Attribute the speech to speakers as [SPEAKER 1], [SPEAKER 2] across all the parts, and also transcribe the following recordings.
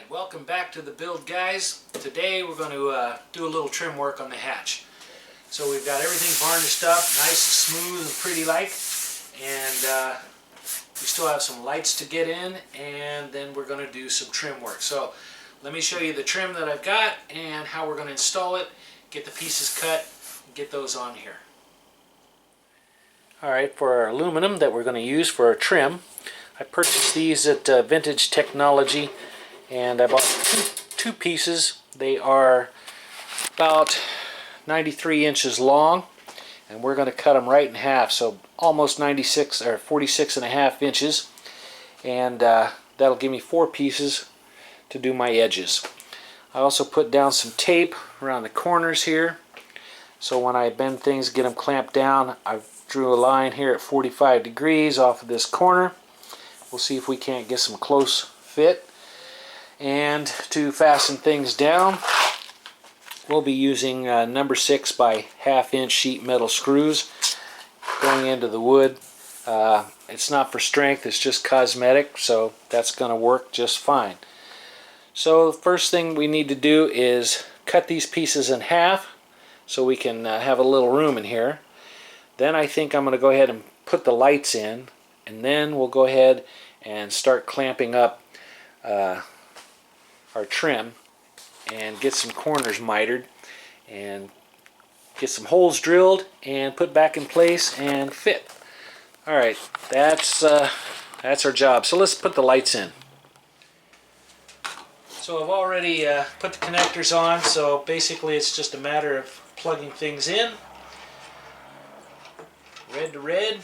[SPEAKER 1] Alright, welcome back to the build, guys. Today we're going to do a little trim work on the hatch. So we've got everything varnished up, nice and smooth and pretty like, and we still have some lights to get in, and then we're going to do some trim work. So let me show you the trim that I've got and how we're going to install it, get the pieces cut, and get those on here. Alright, for our aluminum that we're going to use for our trim, I purchased these at Vintage Technology, and I bought two pieces. They are about 93 inches long, and we're going to cut them right in half, so almost 96 or 46 and a half inches, and that'll give me 4 pieces to do my edges. I also put down some tape around the corners here, so when I bend things, get them clamped down. I drew a line here at 45 degrees off of this corner. We'll see if we can't get some close fit. And to fasten things down, we'll be using number 6 by 1/2 inch sheet metal screws going into the wood. It's not for strength, it's just cosmetic, so that's going to work just fine. So the first thing we need to do is cut these pieces in half so we can have a little room in here. Then I think I'm going to go ahead and put the lights in, and then we'll go ahead and start clamping up our trim and get some corners mitered and get some holes drilled and put back in place and fit. Alright, that's our job. So let's put the lights in. So I've already put the connectors on, so basically it's just a matter of plugging things in. Red to red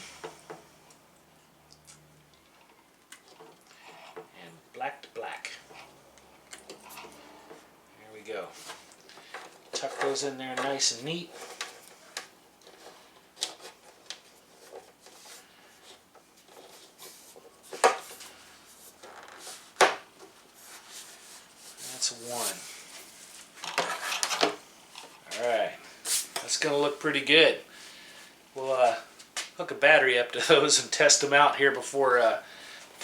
[SPEAKER 1] and black to black. There we go. Tuck those in there nice and neat. That's one. Alright, that's going to look pretty good. We'll hook a battery up to those and test them out here before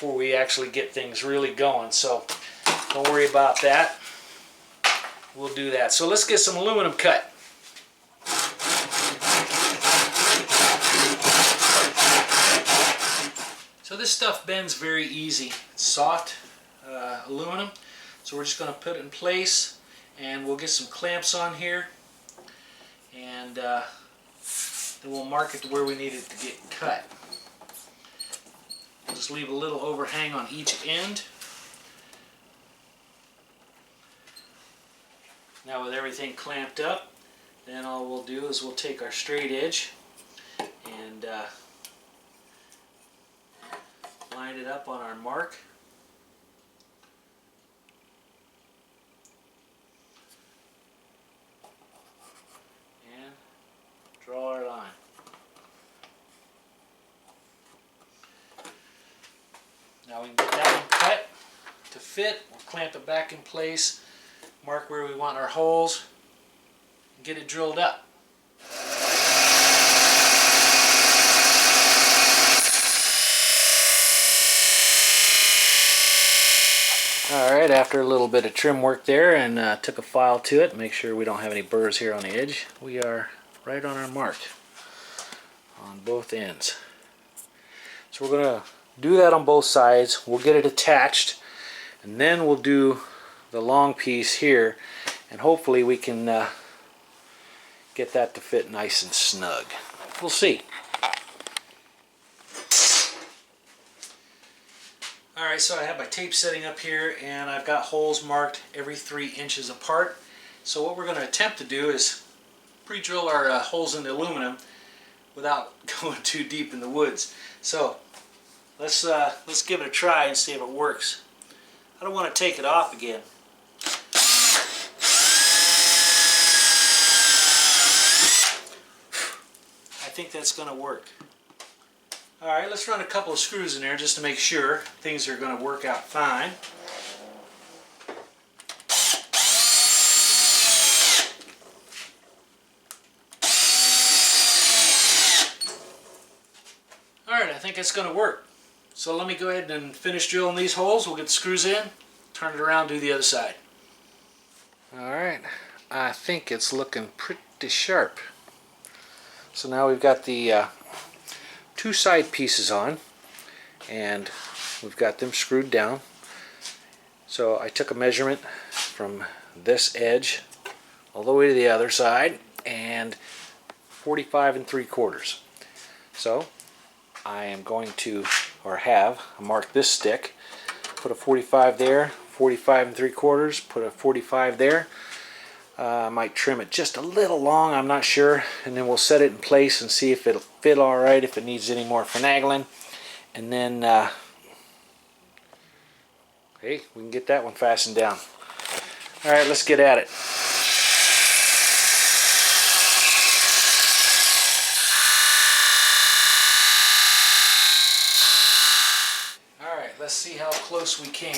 [SPEAKER 1] we actually get things really going. So don't worry about that. We'll do that. So let's get some aluminum cut. So this stuff bends very easy. It's soft aluminum. So we're just going to put it in place, and we'll get some clamps on here, and then we'll mark it to where we need it to get cut. We'll just leave a little overhang on each end. Now with everything clamped up, then all we'll do is we'll take our straight edge and line it up on our mark. And draw our line. Now we can get that one cut to fit. We'll clamp it back in place, mark where we want our holes, and get it drilled up. Alright, after a little bit of trim work there, and took a file to it, make sure we don't have any burrs here on the edge, we are right on our mark on both ends. So we're going to do that on both sides. We'll get it attached, and then we'll do the long piece here, and hopefully we can get that to fit nice and snug. We'll see. Alright, so I have my tape setting up here, and I've got holes marked every 3 inches apart. So what we're going to attempt to do is pre-drill our holes in the aluminum without going too deep in the woods. So let's give it a try and see if it works. I don't want to take it off again. I think that's going to work. Alright, let's run a couple of screws in there just to make sure things are going to work out fine. Alright, I think it's going to work. So let me go ahead and finish drilling these holes. We'll get the screws in, turn it around, do the other side. Alright, I think it's looking pretty sharp. So now we've got the two side pieces on, and we've got them screwed down. So I took a measurement from this edge all the way to the other side, and 45 3/4. So I am going to, or have, marked this stick, put a 45 there, 45 3/4, put a 45 there. I might trim it just a little long, I'm not sure, and then we'll set it in place and see if it'll fit all right, if it needs any more finagling, and then hey, we can get that one fastened down. Alright, let's get at it. Alright, let's see how close we came.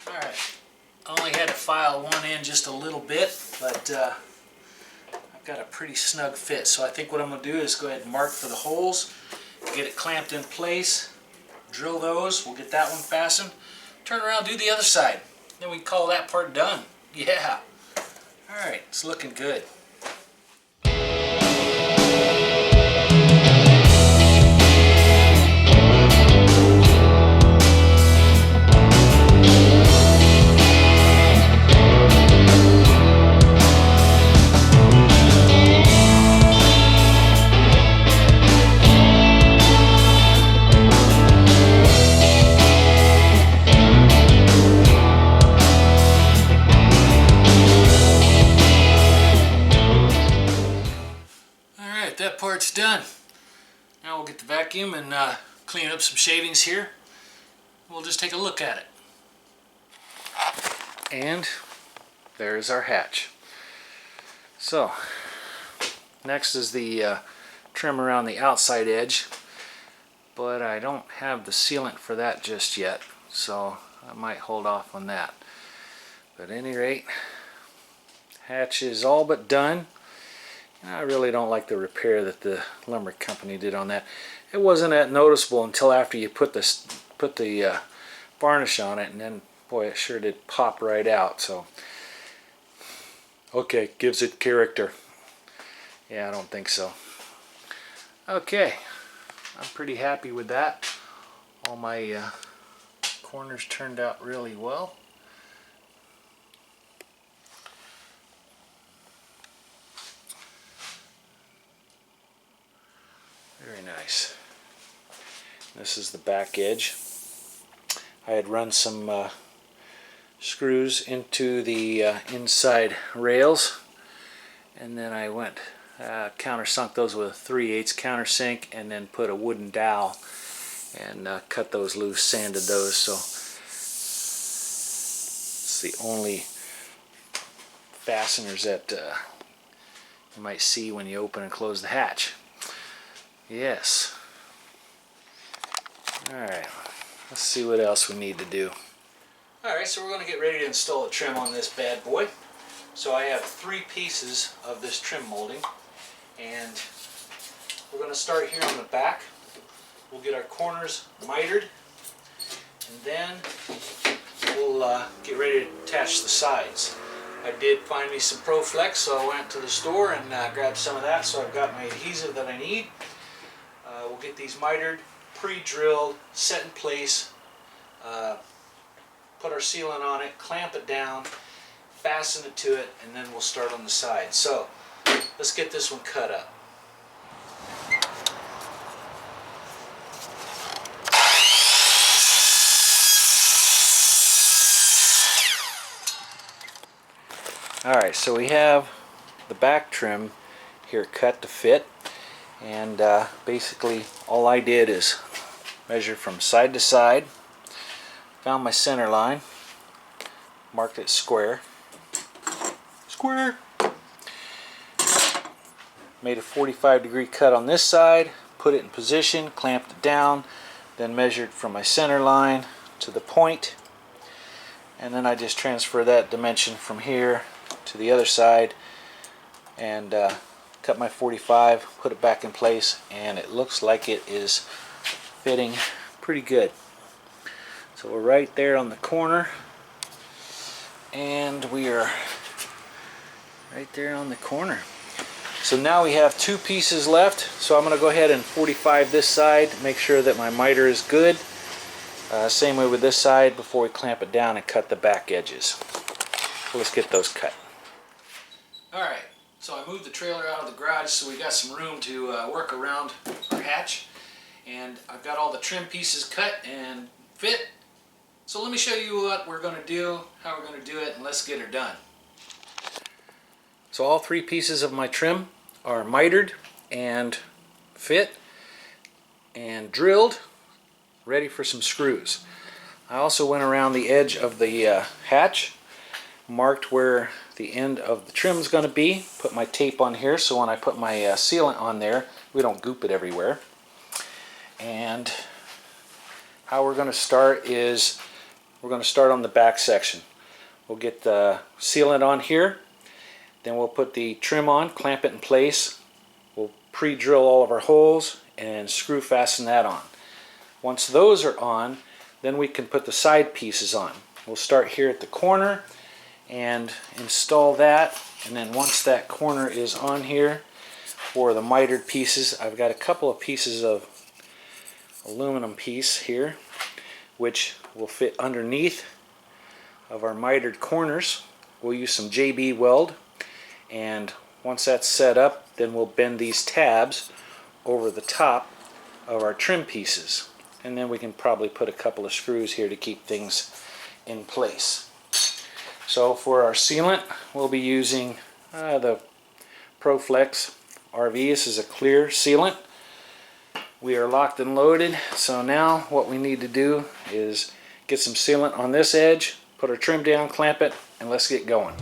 [SPEAKER 1] Alright, I only had to file one end just a little bit, but I've got a pretty snug fit. So I think what I'm going to do is go ahead and mark for the holes, get it clamped in place, drill those, we'll get that one fastened, turn around, do the other side. Then we can call that part done. Yeah. Alright, it's looking good. That part's done. Now we'll get the vacuum and clean up some shavings here. We'll just take a look at it. And there's our hatch. So next is the trim around the outside edge, but I don't have the sealant for that just yet, so I might hold off on that. But at any rate, hatch is all but done. I really don't like the repair that the lumber company did on that. It wasn't that noticeable until after you put the varnish on it, and then boy, it sure did pop right out. So okay, gives it character. Yeah, I don't think so. Okay, I'm pretty happy with that. All my corners turned out really well. Very nice. This is the back edge. I had run some screws into the inside rails, and then I went countersunk those with a 3/8 countersink, and then put a wooden dowel and cut those loose, sanded those. So it's the only fasteners that you might see when you open and close the hatch. Yes. Alright, let's see what else we need to do. Alright, so we're going to get ready to install a trim on this bad boy. So I have 3 pieces of this trim molding, and we're going to start here on the back. We'll get our corners mitered, and then we'll get ready to attach the sides. I did find me some ProFlex, so I went to the store and grabbed some of that, so I've got my adhesive that I need. We'll get these mitered, pre-drilled, set in place, put our sealant on it, clamp it down, fasten it to it, and then we'll start on the side. So let's get this one cut up. Alright, so we have the back trim here cut to fit, and basically all I did is measure from side to side, found my center line, marked it square, made a 45-degree cut on this side, put it in position, clamped it down, then measured from my center line to the point, and then I just transfer that dimension from here to the other side and cut my 45, put it back in place, and it looks like it is fitting pretty good. So we're right there on the corner, and we are right there on the corner. So now we have 2 pieces left, so I'm going to go ahead and 45 this side, make sure that my miter is good. Same way with this side before we clamp it down and cut the back edges. So let's get those cut. Alright, so I moved the trailer out of the garage so we got some room to work around our hatch. And I've got all the trim pieces cut and fit. So let me show you what we're going to do, how we're going to do it, and let's get her done. So all 3 pieces of my trim are mitered and fit and drilled, ready for some screws. I also went around the edge of the hatch, marked where the end of the trim is going to be, put my tape on here so when I put my sealant on there we don't goop it everywhere. And how we're going to start is we're going to start on the back section. We'll get the sealant on here, then we'll put the trim on, clamp it in place, we'll pre-drill all of our holes and screw fasten that on. Once those are on, then we can put the side pieces on. We'll start here at the corner and install that, and then once that corner is on here for the mitered pieces, I've got a couple of pieces of aluminum piece here which will fit underneath of our mitered corners. We'll use some JB weld, and once that's set up, then we'll bend these tabs over the top of our trim pieces, and then we can probably put a couple of screws here to keep things in place. So for our sealant, we'll be using the ProFlex RV. This is a clear sealant. We are locked and loaded, so now what we need to do is get some sealant on this edge, put our trim down, clamp it, and let's get going.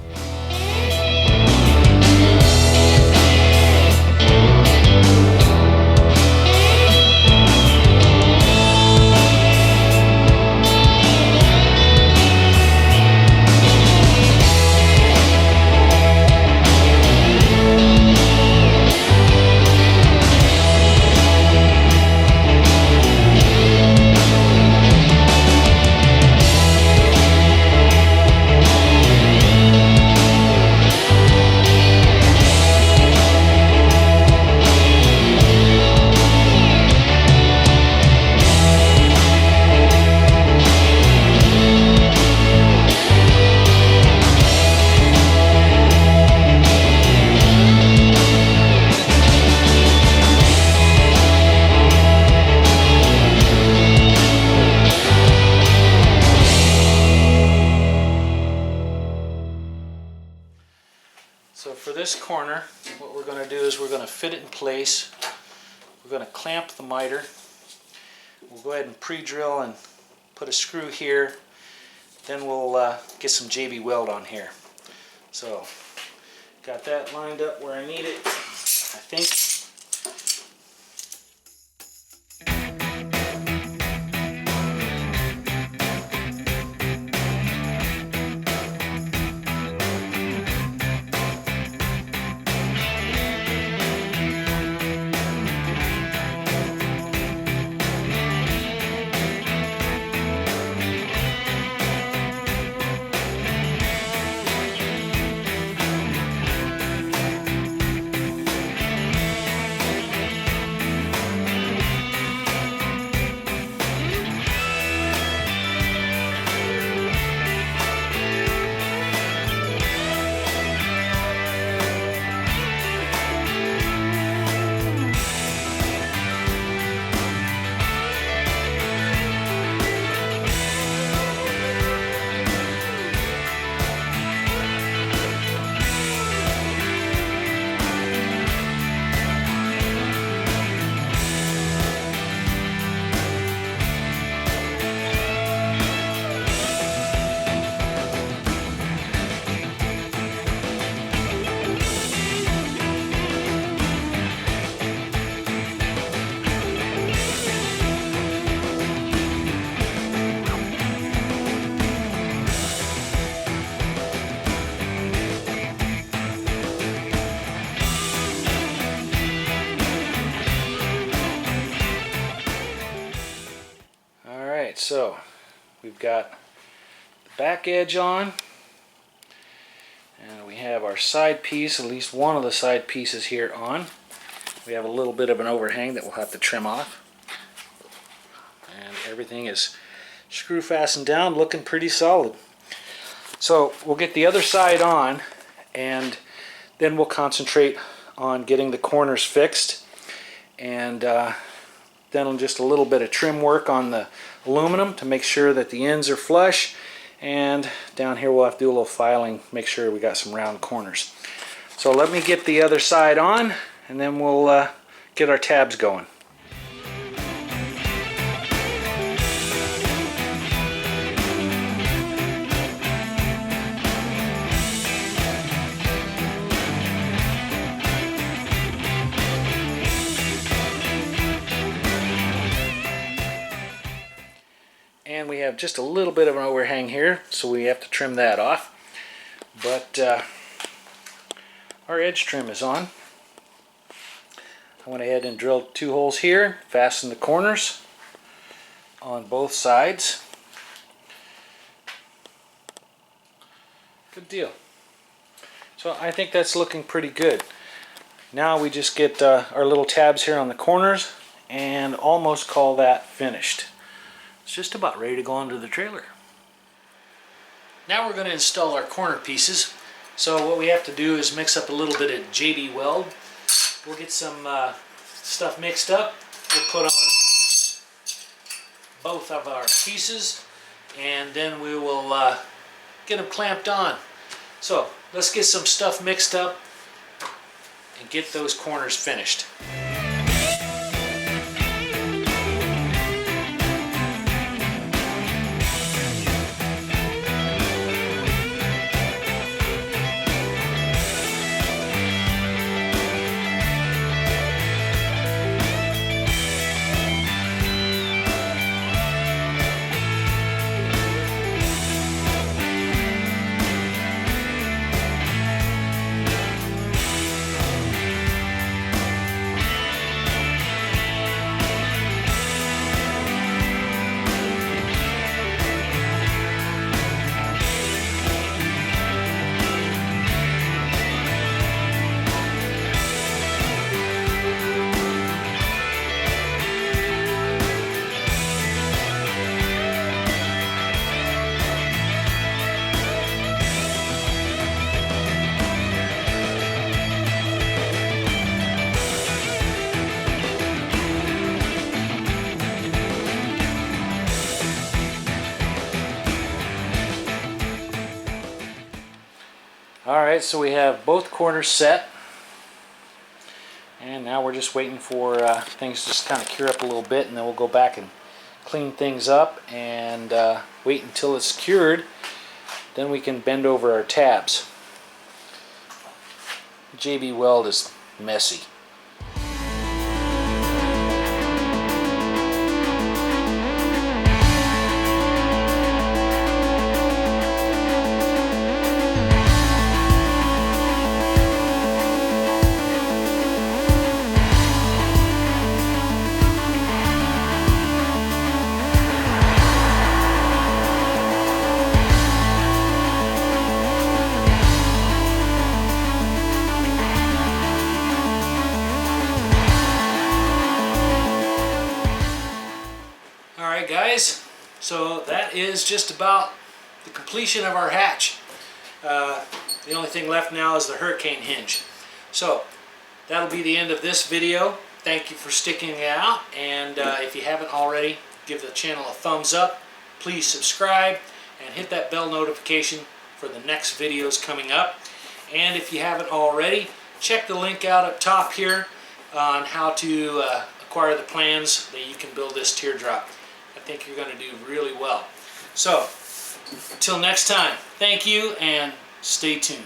[SPEAKER 1] So for this corner, what we're going to do is we're going to fit it in place. We're going to clamp the miter. We'll go ahead and pre-drill and put a screw here. Then we'll get some JB weld on here. So got that lined up where I need it, I think. Alright, so we've got the back edge on, and we have our side piece, at least one of the side pieces here on. We have a little bit of an overhang that we'll have to trim off. And everything is screw fastened down, looking pretty solid. So we'll get the other side on, and then we'll concentrate on getting the corners fixed, and then just a little bit of trim work on the aluminum to make sure that the ends are flush, and down here we'll have to do a little filing, make sure we got some round corners. So let me get the other side on, and then we'll get our tabs going. And we have just a little bit of an overhang here, so we have to trim that off. But our edge trim is on. I went ahead and drilled 2 holes here, fastened the corners on both sides. Good deal. So I think that's looking pretty good. Now we just get our little tabs here on the corners and almost call that finished. It's just about ready to go onto the trailer. Now we're going to install our corner pieces. So what we have to do is mix up a little bit of JB Weld. We'll get some stuff mixed up. We'll put on both of our pieces, and then we will get them clamped on. So let's get some stuff mixed up and get those corners finished. Alright, so we have both corners set, and now we're just waiting for things to just kind of cure up a little bit, and then we'll go back and clean things up and wait until it's cured. Then we can bend over our tabs. JB Weld is messy. Alright guys, so that is just about the completion of our hatch. The only thing left now is the hurricane hinge. So that'll be the end of this video. Thank you for sticking it out, and if you haven't already, give the channel a thumbs up. Please subscribe and hit that bell notification for the next videos coming up. And if you haven't already, check the link out up top here on how to acquire the plans that you can build this teardrop. I think you're going to do really well. So, until next time, thank you and stay tuned.